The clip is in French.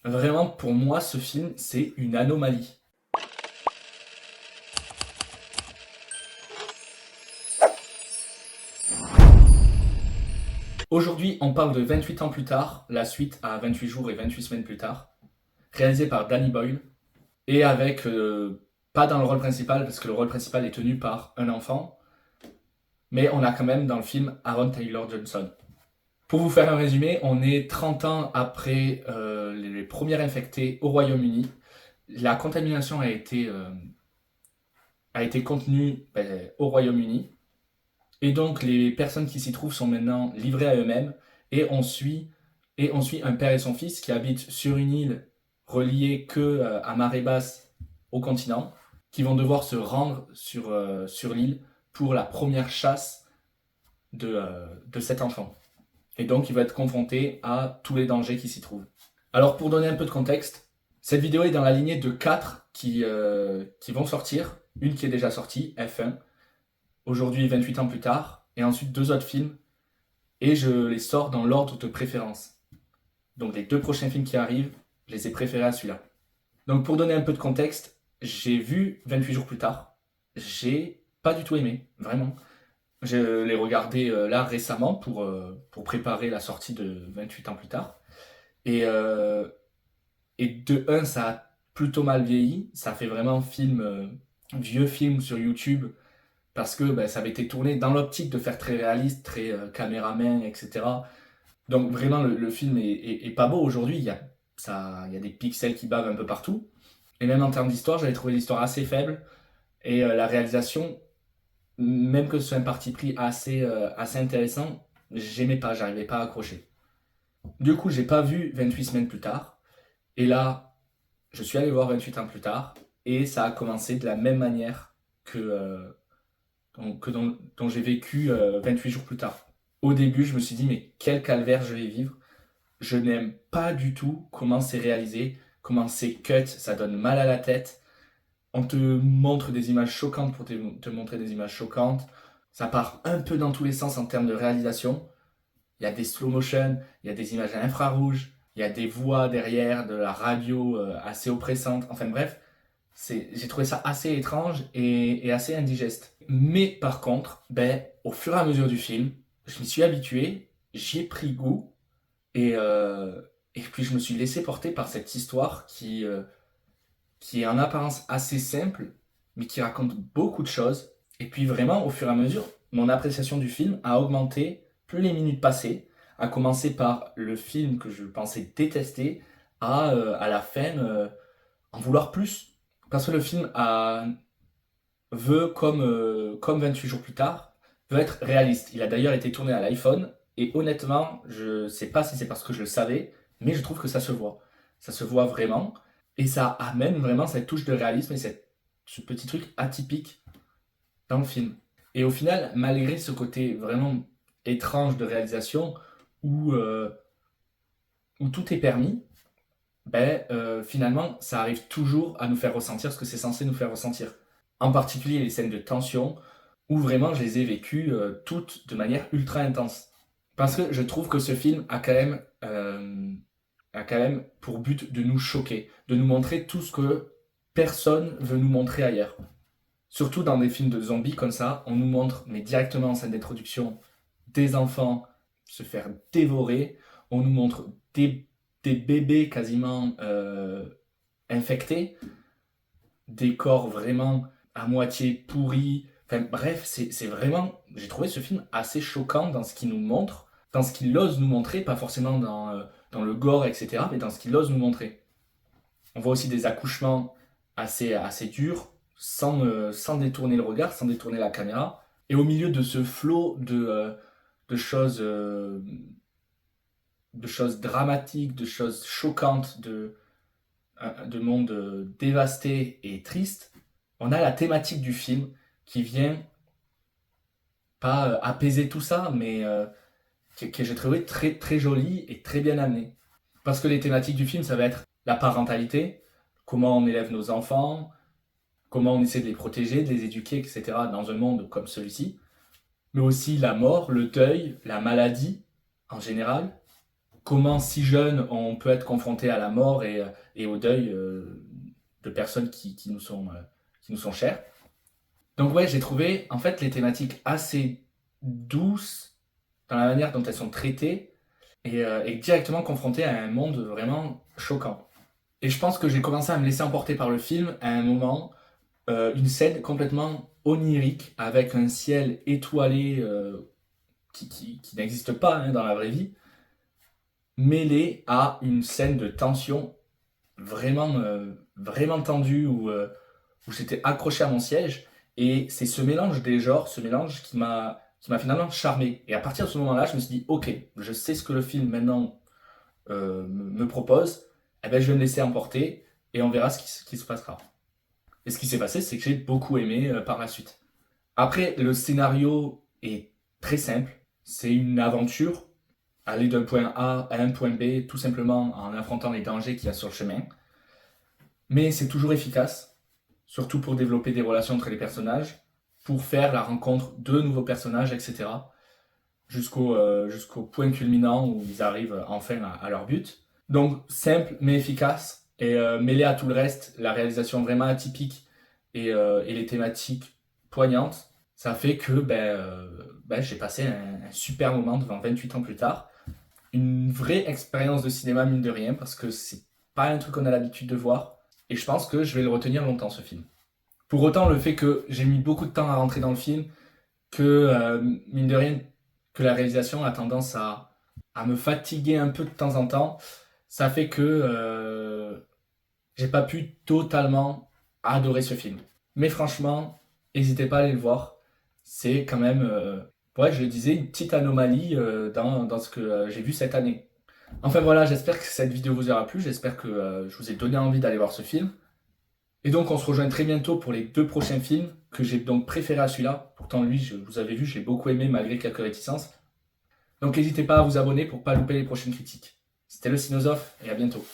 Vraiment, pour moi, ce film, c'est une anomalie. Aujourd'hui, on parle de 28 ans plus tard, la suite à 28 jours et 28 semaines plus tard, réalisé par Danny Boyle, et avec, pas dans le rôle principal, parce que le rôle principal est tenu par un enfant, mais on a quand même dans le film Aaron Taylor Johnson. Pour vous faire un résumé, on est 30 ans après les premiers infectés au Royaume-Uni. La contamination a été contenue au Royaume-Uni. Et donc les personnes qui s'y trouvent sont maintenant livrées à eux-mêmes. Et on suit un père et son fils qui habitent sur une île reliée que à marée basse au continent, qui vont devoir se rendre sur l'île pour la première chasse de cet enfant. Et donc, il va être confronté à tous les dangers qui s'y trouvent. Alors, pour donner un peu de contexte, cette vidéo est dans la lignée de 4 qui vont sortir. Une qui est déjà sortie, F1, aujourd'hui 28 ans plus tard, et ensuite 2 autres films, et je les sors dans l'ordre de préférence. Donc, les 2 prochains films qui arrivent, je les ai préférés à celui-là. Donc, pour donner un peu de contexte, j'ai vu 28 jours plus tard. J'ai pas du tout aimé, vraiment. Je l'ai regardé là récemment pour préparer la sortie de 28 ans plus tard. Et, euh, et de un, ça a plutôt mal vieilli. Ça fait vraiment vieux film sur YouTube parce que ça avait été tourné dans l'optique de faire très réaliste, très caméraman, etc. Donc vraiment, le film est pas beau aujourd'hui. Il y a des pixels qui bavent un peu partout. Et même en termes d'histoire, j'avais trouvé l'histoire assez faible. Et la réalisation, même que ce soit un parti pris assez intéressant, j'aimais pas, j'arrivais pas à accrocher. Du coup, j'ai pas vu 28 semaines plus tard. Et là, je suis allé voir 28 ans plus tard. Et ça a commencé de la même manière dont j'ai vécu 28 jours plus tard. Au début, je me suis dit, mais quel calvaire je vais vivre. Je n'aime pas du tout comment c'est réalisé, comment c'est cut, ça donne mal à la tête. On te montre des images choquantes pour te montrer des images choquantes. Ça part un peu dans tous les sens en termes de réalisation. Il y a des slow motion, il y a des images à infrarouge, il y a des voix derrière, de la radio assez oppressante. Enfin bref, j'ai trouvé ça assez étrange et assez indigeste. Mais par contre, au fur et à mesure du film, je m'y suis habitué, j'y ai pris goût et puis je me suis laissé porter par cette histoire qui est en apparence assez simple, mais qui raconte beaucoup de choses. Et puis vraiment, au fur et à mesure, mon appréciation du film a augmenté plus les minutes passées, à commencer par le film que je pensais détester, à la fin en vouloir plus. Parce que le film veut, comme 28 jours plus tard, veut être réaliste. Il a d'ailleurs été tourné à l'iPhone, et honnêtement, je sais pas si c'est parce que je le savais, mais je trouve que ça se voit. Ça se voit vraiment, et ça amène vraiment cette touche de réalisme et ce petit truc atypique dans le film. Et au final, malgré ce côté vraiment étrange de réalisation, où, euh, où tout est permis, finalement, ça arrive toujours à nous faire ressentir ce que c'est censé nous faire ressentir. En particulier les scènes de tension, où vraiment je les ai vécues toutes de manière ultra intense. Parce que je trouve que ce film a quand même pour but de nous choquer, de nous montrer tout ce que personne veut nous montrer ailleurs. Surtout dans des films de zombies comme ça, on nous montre, mais directement en scène d'introduction, des enfants se faire dévorer, on nous montre des bébés quasiment infectés, des corps vraiment à moitié pourris. Enfin bref, c'est vraiment, j'ai trouvé ce film assez choquant dans ce qu'il nous montre, dans ce qu'il ose nous montrer, pas forcément dans le gore, etc., mais dans ce qu'il ose nous montrer. On voit aussi des accouchements assez durs, sans détourner le regard, sans détourner la caméra. Et au milieu de ce flot de choses, euh, de choses dramatiques, de choses choquantes, de monde dévasté et triste, on a la thématique du film qui vient pas apaiser tout ça, mais que j'ai trouvé très, très jolie et très bien amenée. Parce que les thématiques du film, ça va être la parentalité, comment on élève nos enfants, comment on essaie de les protéger, de les éduquer, etc. dans un monde comme celui-ci. Mais aussi la mort, le deuil, la maladie en général. comment si jeune on peut être confronté à la mort et au deuil de personnes qui nous sont chères. Donc ouais, j'ai trouvé en fait les thématiques assez douces dans la manière dont elles sont traitées et directement confrontées à un monde vraiment choquant. Et je pense que j'ai commencé à me laisser emporter par le film à un moment, une scène complètement onirique avec un ciel étoilé qui n'existe pas hein, dans la vraie vie, mêlé à une scène de tension vraiment tendue où j'étais accroché à mon siège. Et c'est ce mélange des genres, ce mélange qui m'a finalement charmé. Et à partir de ce moment-là, je me suis dit, ok, je sais ce que le film maintenant me propose, eh ben, je vais me laisser emporter et on verra ce qui se passera. Et ce qui s'est passé, c'est que j'ai beaucoup aimé par la suite. Après, le scénario est très simple. C'est une aventure, aller d'un point A à un point B, tout simplement en affrontant les dangers qu'il y a sur le chemin. Mais c'est toujours efficace, surtout pour développer des relations entre les personnages, pour faire la rencontre de nouveaux personnages, etc. Jusqu'au point culminant où ils arrivent enfin à leur but. Donc simple mais efficace, et mêlé à tout le reste, la réalisation vraiment atypique et les thématiques poignantes, ça fait que j'ai passé un super moment devant 28 ans plus tard. Une vraie expérience de cinéma, mine de rien, parce que c'est pas un truc qu'on a l'habitude de voir. Et je pense que je vais le retenir longtemps, ce film. Pour autant, le fait que j'ai mis beaucoup de temps à rentrer dans le film, que, mine de rien, que la réalisation a tendance à me fatiguer un peu de temps en temps, ça fait que j'ai pas pu totalement adorer ce film. Mais franchement, n'hésitez pas à aller le voir. C'est quand même, ouais, je le disais, une petite anomalie dans ce que j'ai vu cette année. Enfin voilà, j'espère que cette vidéo vous aura plu, j'espère que je vous ai donné envie d'aller voir ce film. Et donc on se rejoint très bientôt pour les 2 prochains films que j'ai donc préféré à celui-là. Pourtant lui, vous avez vu, je l'ai beaucoup aimé malgré quelques réticences. Donc n'hésitez pas à vous abonner pour pas louper les prochaines critiques. C'était le Cinosophe et à bientôt.